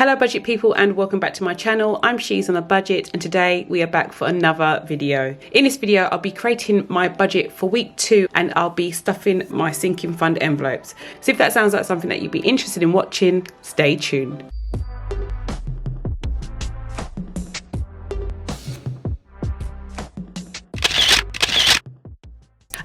Hello budget people and welcome back to my channel. I'm She's on a Budget and today we are back for another video. In this video I'll be creating my budget for week 2 and I'll be stuffing my sinking fund envelopes. So if that sounds like something that you'd be interested in watching, stay tuned.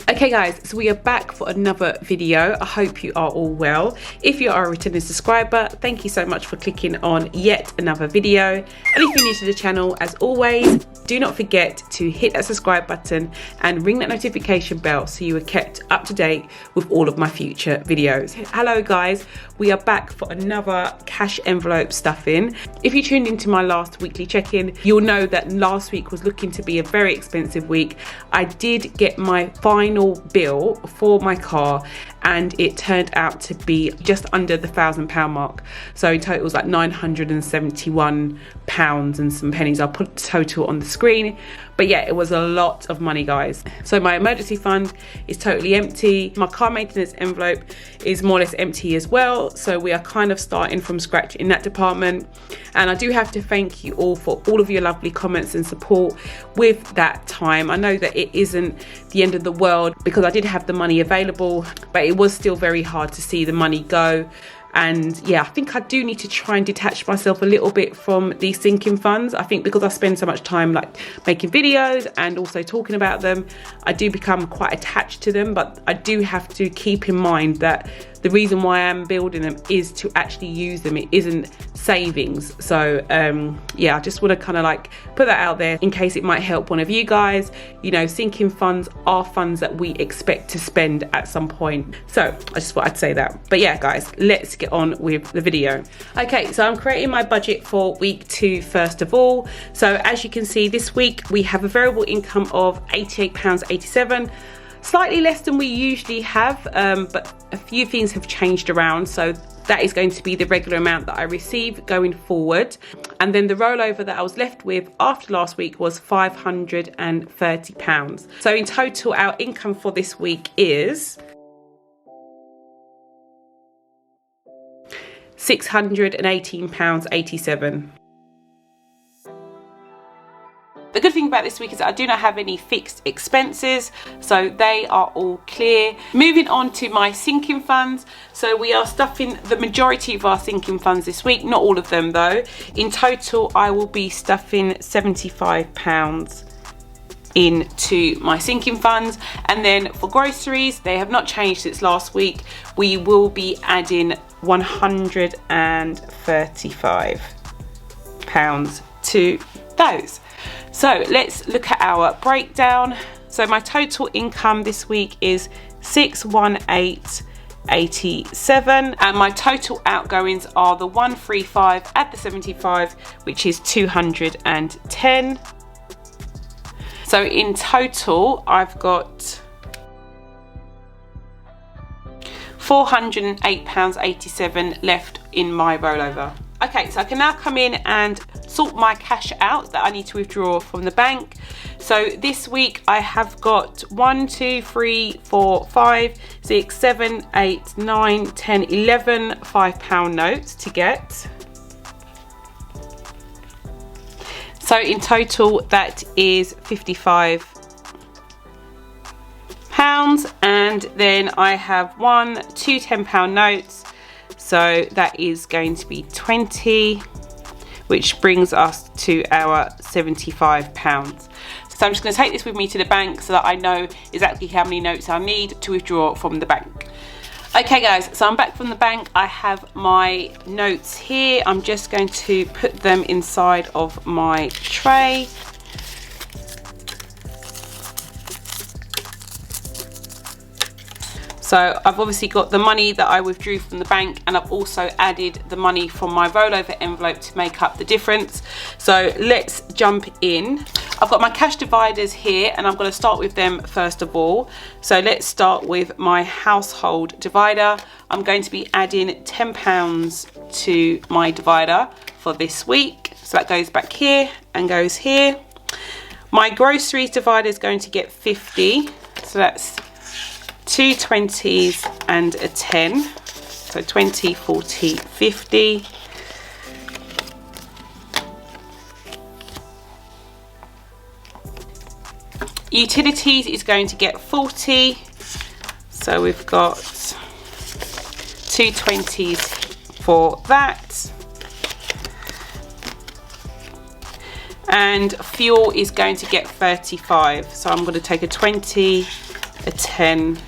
Okay guys, so we are back for another video. I hope you are all well. If you are a returning subscriber, thank you so much for clicking on yet another video. And if you're new to the channel, as always, do not forget to hit that subscribe button and ring that notification bell so you are kept up to date with all of my future videos. Hello guys, we are back for another cash envelope stuffing. If you tuned into my last weekly check-in, you'll know that last week was looking to be a very expensive week. I did get my final bill for my car and it turned out to be just under the £1,000 mark. So in total it was like £971 and some pennies. I'll put the total on the screen. But yeah, it was a lot of money guys. So my emergency fund is totally empty. My car maintenance envelope is more or less empty as well. So we are kind of starting from scratch in that department. And I do have to thank you all for all of your lovely comments and support with that time. I know that it isn't the end of the world because I did have the money available, but it was still very hard to see the money go. And yeah, I think I do need to try and detach myself a little bit from these sinking funds. I think because I spend so much time like making videos and also talking about them, I do become quite attached to them. But I do have to keep in mind that the reason why I'm building them is to actually use them. It isn't savings. So yeah, I just want to kind of like put that out there in case it might help one of you guys. You know, sinking funds are funds that we expect to spend at some point. So I just thought I'd say that. But yeah guys, let's get on with the video. Okay, so I'm creating my budget for week 2 first of all. So as you can see, this week we have a variable income of £88.87. Slightly less than we usually have, but a few things have changed around. So that is going to be the regular amount that I receive going forward. And then the rollover that I was left with after last week was £530. So in total, our income for this week is £618.87. The good thing about this week is that I do not have any fixed expenses, so they are all clear. Moving on to my sinking funds. So we are stuffing the majority of our sinking funds this week, not all of them though. In total, I will be stuffing £75 into my sinking funds. And then for groceries, they have not changed since last week. We will be adding £135 to those. So let's look at our breakdown. So my total income this week is £618.87 and my total outgoings are the 135 at the 75, which is £210. So in total I've got £408.87 left in my rollover. Okay, so I can now come in and sort my cash out that I need to withdraw from the bank. So this week I have got 1, 2, 3, 4, 5, 6, 7, 8, 9, 10, 11 £5 notes to get. So in total that is £55. And then I have 1, 2 £10 notes. So that is going to be 20, which brings us to our £75. So I'm just going to take this with me to the bank so that I know exactly how many notes I need to withdraw from the bank. Okay guys, so I'm back from the bank. I have my notes here. I'm just going to put them inside of my tray. So I've obviously got the money that I withdrew from the bank and I've also added the money from my rollover envelope to make up the difference. So let's jump in. I've got my cash dividers here and I'm going to start with them first of all. So let's start with my household divider. I'm going to be adding £10 to my divider for this week. So that goes back here and goes here. My groceries divider is going to get 50. So that's 2 20s and a 10. So 20, 40, 50. Utilities is going to get 40. So we've got 2 20s for that. And fuel is going to get 35. So I'm going to take a 20, a 10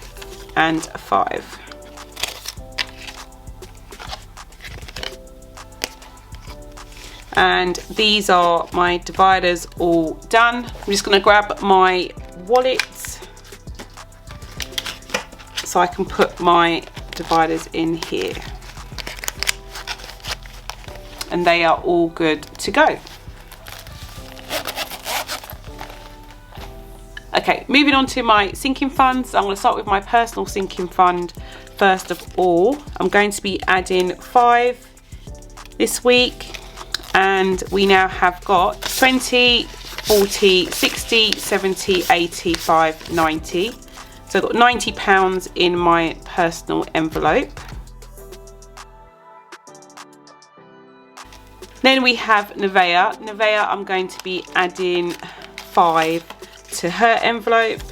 and a 5. And these are my dividers all done. I'm just going to grab my wallet so I can put my dividers in here. And they are all good to go. Okay, moving on to my sinking funds. I'm going to start with my personal sinking fund first of all. I'm going to be adding 5 this week. And we now have got 20, 40, 60, 70, 85, 90. So I've got £90 in my personal envelope. Then we have Nevea. Nevea, I'm going to be adding 5 to her envelope.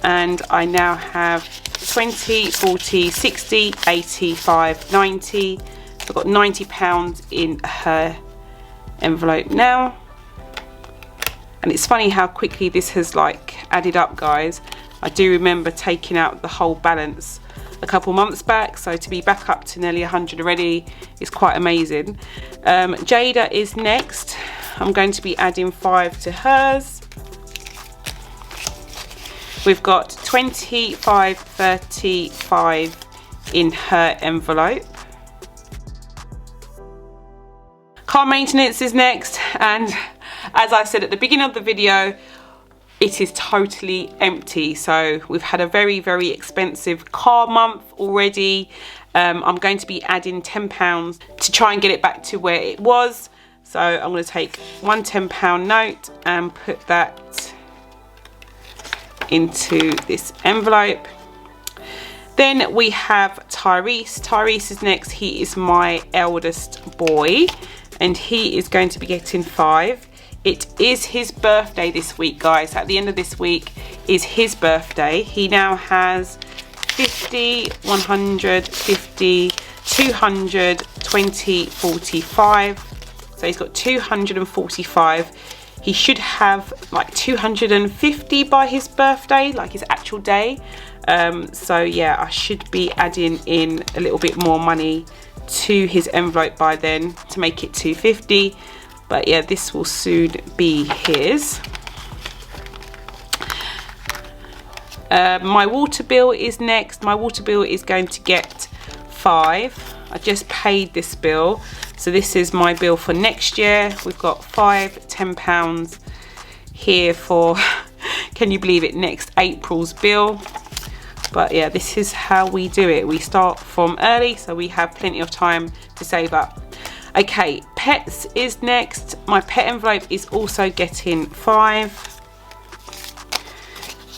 And I now have 20, 40, 60, 85, 90. I've got £90 in her envelope now. And it's funny how quickly this has like added up, guys. I do remember taking out the whole balance a couple months back, so to be back up to nearly 100 already is quite amazing. Jada is next. I'm going to be adding 5 to hers. We've got 25, 35 in her envelope. Car maintenance is next, and as I said at the beginning of the video, it is totally empty. So we've had a very, very expensive car month already. I'm going to be adding £10 to try and get it back to where it was. So I'm going to take one £10 note and put that into this envelope. Then we have Tyrese. Tyrese is next. He is my eldest boy, and he is going to be getting 5. It is his birthday this week, guys. At the end of this week is his birthday. He now has 50, 100, 50, 200, 20, 45. So he's got 245. He should have like 250 by his birthday, like his actual day. So yeah, I should be adding in a little bit more money to his envelope by then to make it 250. But yeah, this will soon be his. My water bill is next. My water bill is going to get 5. I just paid this bill, so this is my bill for next year. We've got 5 £10 here for can you believe it, next April's bill. But yeah, this is how we do it. We start from early, so we have plenty of time to save up. Okay, pets is next. My pet envelope is also getting 5.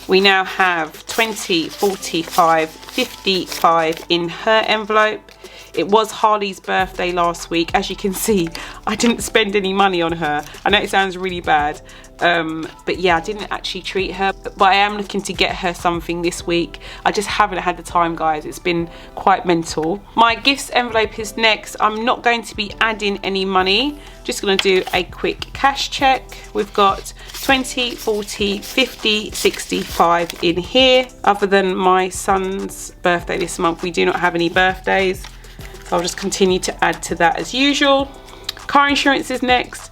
We now have 20, 45, 55 in her envelope. It was Harley's birthday last week. As you can see, I didn't spend any money on her. I know it sounds really bad, but yeah, I didn't actually treat her, but I am looking to get her something this week. I just haven't had the time, guys. It's been quite mental. My gifts envelope is next. I'm not going to be adding any money. Just going to do a quick cash check. We've got 20, 40, 50, 65 in here. Other than my son's birthday this month, we do not have any birthdays. So I'll just continue to add to that as usual. Car insurance is next,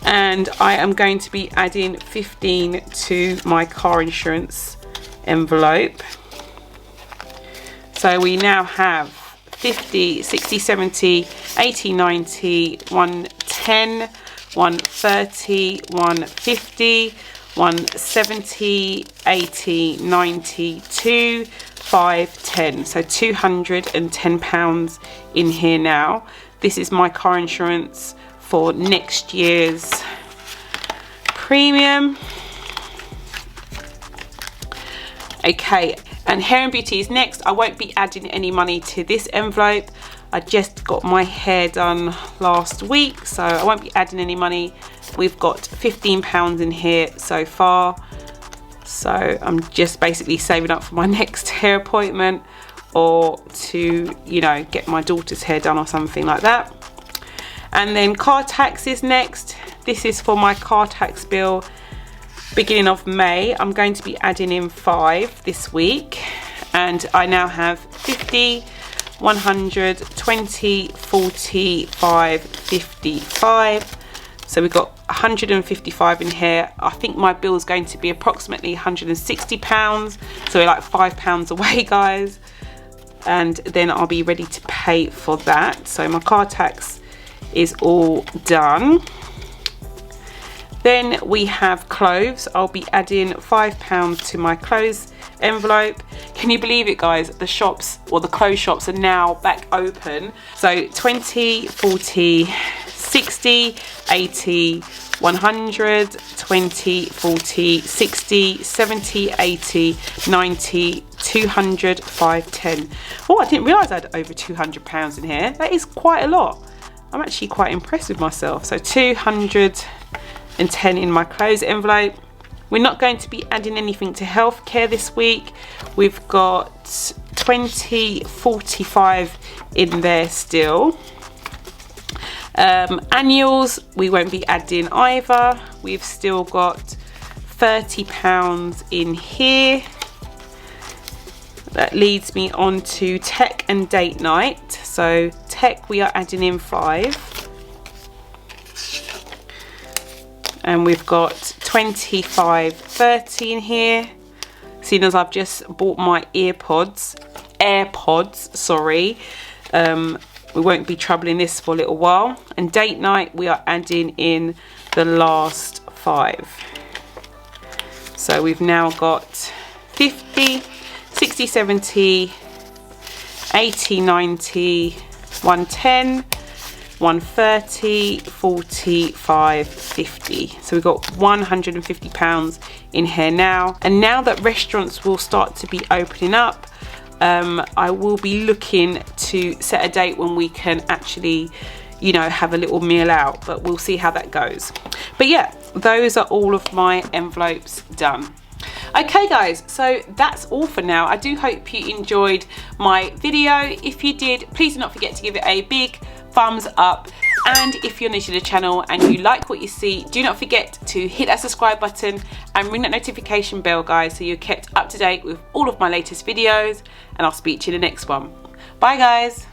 and I am going to be adding 15 to my car insurance envelope. So we now have 50, 60, 70, 80, 90, 110, 130, 150, 170, 80, 92, 510. So £210 in here now. This is my car insurance for next year's premium. Okay, and hair and beauty is next. I won't be adding any money to this envelope. I just got my hair done last week, so I won't be adding any money. We've got £15 in here so far, so I'm just basically saving up for my next hair appointment, or to, you know, get my daughter's hair done or something like that. And then car tax is next. This is for my car tax bill beginning of May. I'm going to be adding in 5 this week, and I now have 50, 100, 20, 40, 5, 55. So we've got 155 in here. I think my bill is going to be approximately £160, so we're like £5 away, guys, and then I'll be ready to pay for that. So my car tax is all done. Then we have clothes. I'll be adding £5 to my clothes envelope. Can you believe it, guys? The shops, or the clothes shops, are now back open. So 20, 40, 60, 80, 100, 20, 40, 60, 70, 80, 90, 200, 510. Oh, I didn't realise I had over £200 in here. That is quite a lot. I'm actually quite impressed with myself. So 210 in my clothes envelope. We're not going to be adding anything to healthcare this week. We've got 20, 45 in there still. Annuals, we won't be adding either. We've still got £30 in here. That leads me on to tech and date night. So tech, we are adding in 5. And we've got 25, 30 in here. Seeing as I've just bought my AirPods, sorry. We won't be troubling this for a little while. And date night, we are adding in the last 5. So we've now got 50, 60, 70, 80, 90, 110, 130, 45, 50. So we've got £150 in here now. And now that restaurants will start to be opening up, I will be looking to set a date when we can actually, you know, have a little meal out, but we'll see how that goes. But yeah, those are all of my envelopes done. Okay guys, so that's all for now. I do hope you enjoyed my video. If you did, please do not forget to give it a big thumbs up. And if you're new to the channel and you like what you see, do not forget to hit that subscribe button and ring that notification bell, guys, so you're kept up to date with all of my latest videos. And I'll speak to you in the next one. Bye guys.